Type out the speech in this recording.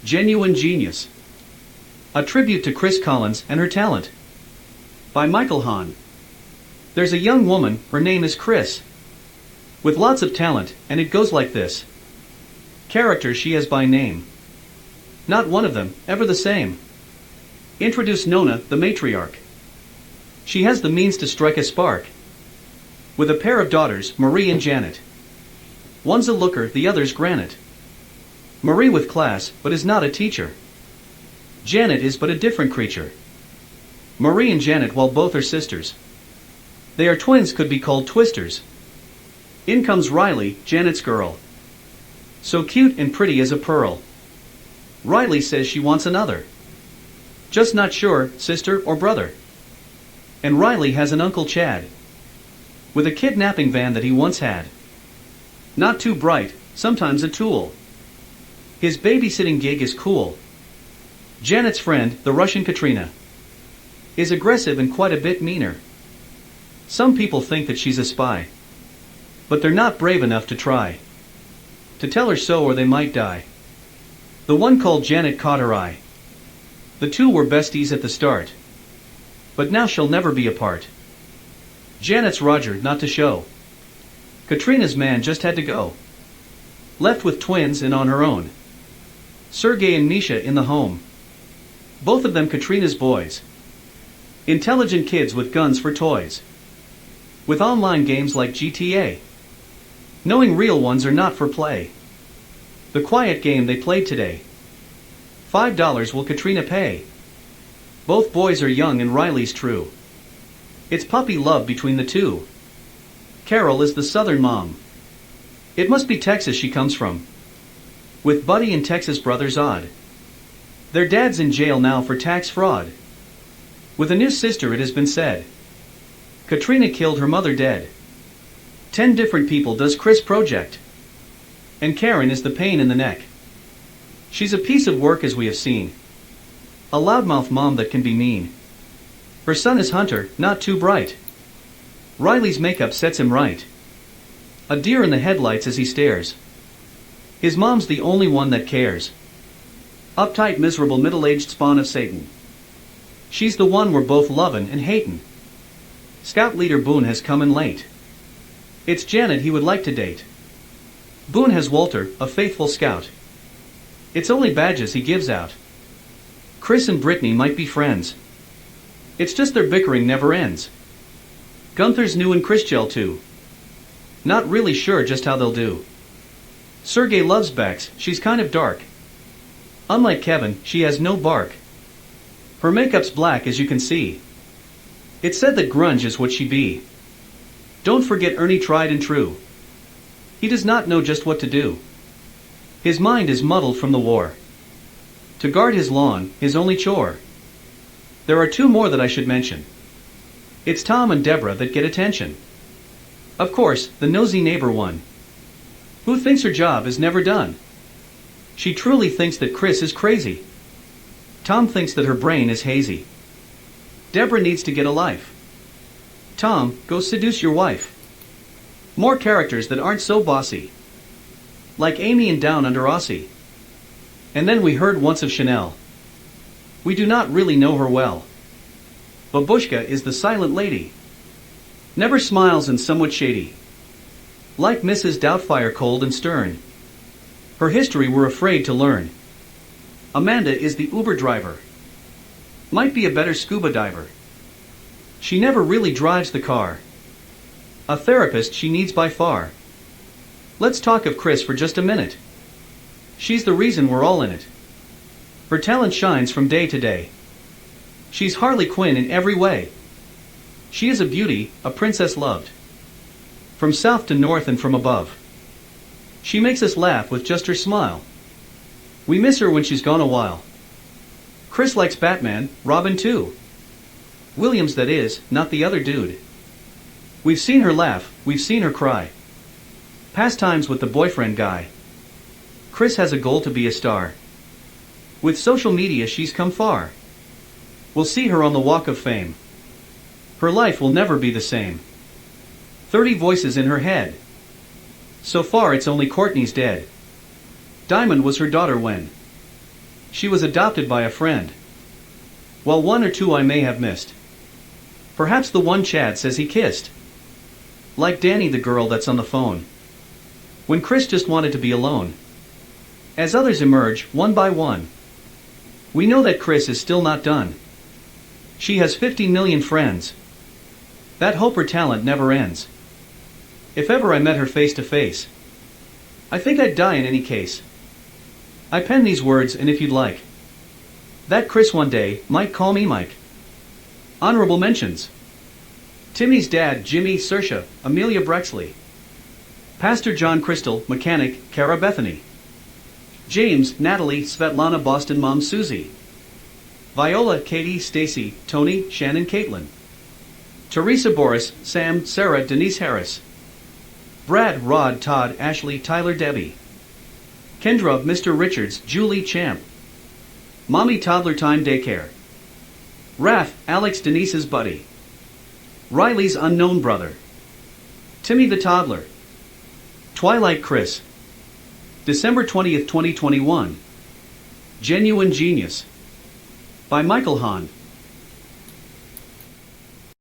Genuine Genius. A tribute to Kris Collins and her talent. By Michael Hahn. There's a young woman, her name is Kris. With lots of talent, and it goes like this. Character she has by name. Not one of them, ever the same. Introduce Nona, the matriarch. She has the means to strike a spark. With a pair of daughters, Marie and Janet. One's a looker, the other's granite. Marie with class, but is not a teacher. Janet is but a different creature. Marie and Janet, while both are sisters. They are twins, could be called twisters. In comes Riley, Janet's girl. So cute and pretty as a pearl. Riley says she wants another. Just not sure, sister or brother. And Riley has an Uncle Chad. With a kidnapping van that he once had. Not too bright, sometimes a tool. His babysitting gig is cool. Janet's friend, the Russian Katrina, is aggressive and quite a bit meaner. Some people think that she's a spy. But they're not brave enough to try to tell her so, or they might die. The one called Janet caught her eye. The two were besties at the start. But now she'll never be apart. Janet's Roger, not to show. Katrina's man just had to go. Left with twins and on her own. Sergei and Misha in the home. Both of them Katrina's boys. Intelligent kids with guns for toys. With online games like GTA. Knowing real ones are not for play. The quiet game they played today. $5 will Katrina pay. Both boys are young and Riley's true. It's puppy love between the two. Carol is the southern mom. It must be Texas she comes from. With Buddy and Texas brothers odd. Their dad's in jail now for tax fraud. With a new sister, it has been said. Katrina killed her mother dead. 10 different people does Kris project. And Karen is the pain in the neck. She's a piece of work as we have seen. A loudmouth mom that can be mean. Her son is Hunter, not too bright. Riley's makeup sets him right. A deer in the headlights as he stares. His mom's the only one that cares. Uptight, miserable, middle-aged spawn of Satan. She's the one we're both lovin' and hatin'. Scout leader Boone has come in late. It's Janet he would like to date. Boone has Walter, a faithful scout. It's only badges he gives out. Kris and Brittany might be friends. It's just their bickering never ends. Gunther's new and Chrisgel too. Not really sure just how they'll do. Sergei loves Bex, she's kind of dark. Unlike Kevin, she has no bark. Her makeup's black as you can see. It's said that grunge is what she be. Don't forget Ernie, tried and true. He does not know just what to do. His mind is muddled from the war. To guard his lawn, his only chore. There are two more that I should mention. It's Tom and Deborah that get attention. Of course, the nosy neighbor one. Who thinks her job is never done. She truly thinks that Kris is crazy. Tom thinks that her brain is hazy. Deborah needs to get a life. Tom, go seduce your wife. More characters that aren't so bossy. Like Amy and Down Under Aussie. And then we heard once of Chanel. We do not really know her well. Babushka is the silent lady. Never smiles and somewhat shady. Like Mrs. Doubtfire, cold and stern. Her history we're afraid to learn. Amanda is the Uber driver. Might be a better scuba diver. She never really drives the car. A therapist she needs by far. Let's talk of Kris for just a minute. She's the reason we're all in it. Her talent shines from day to day. She's Harley Quinn in every way. She is a beauty, a princess loved. From south to north and from above. She makes us laugh with just her smile. We miss her when she's gone a while. Kris likes Batman, Robin too. Williams, that is, not the other dude. We've seen her laugh, we've seen her cry. Pastimes with the boyfriend guy. Kris has a goal to be a star. With social media she's come far. We'll see her on the Walk of Fame. Her life will never be the same. 30 voices in her head. So far it's only Courtney's dead. Diamond was her daughter when She was adopted by a friend. Well, one or two I may have missed. Perhaps the one Chad says he kissed. Like Danny, the girl that's on the phone. When Kris just wanted to be alone. As others emerge, one by one, we know that Kris is still not done. She has 50 million friends. That hope or talent never ends. If ever I met her face to face, I think I'd die in any case. I pen these words, and if you'd like, that Kris one day might call me Mike. Honorable mentions: Timmy's dad, Jimmy Sersha, Amelia Brexley. Pastor John Crystal, mechanic, Cara Bethany. James, Natalie, Svetlana, Boston mom, Susie. Viola, Katie, Stacy, Tony, Shannon, Caitlin. Teresa, Boris, Sam, Sarah, Denise, Harris. Brad, Rod, Todd, Ashley, Tyler, Debbie. Kendra, Mr. Richards, Julie, Champ. Mommy, Toddler Time Daycare. Raph, Alex, Denise's buddy. Riley's unknown brother. Timmy the toddler. Twilight Kris. December 20th, 2021. Genuine Genius. By Michael Hahn.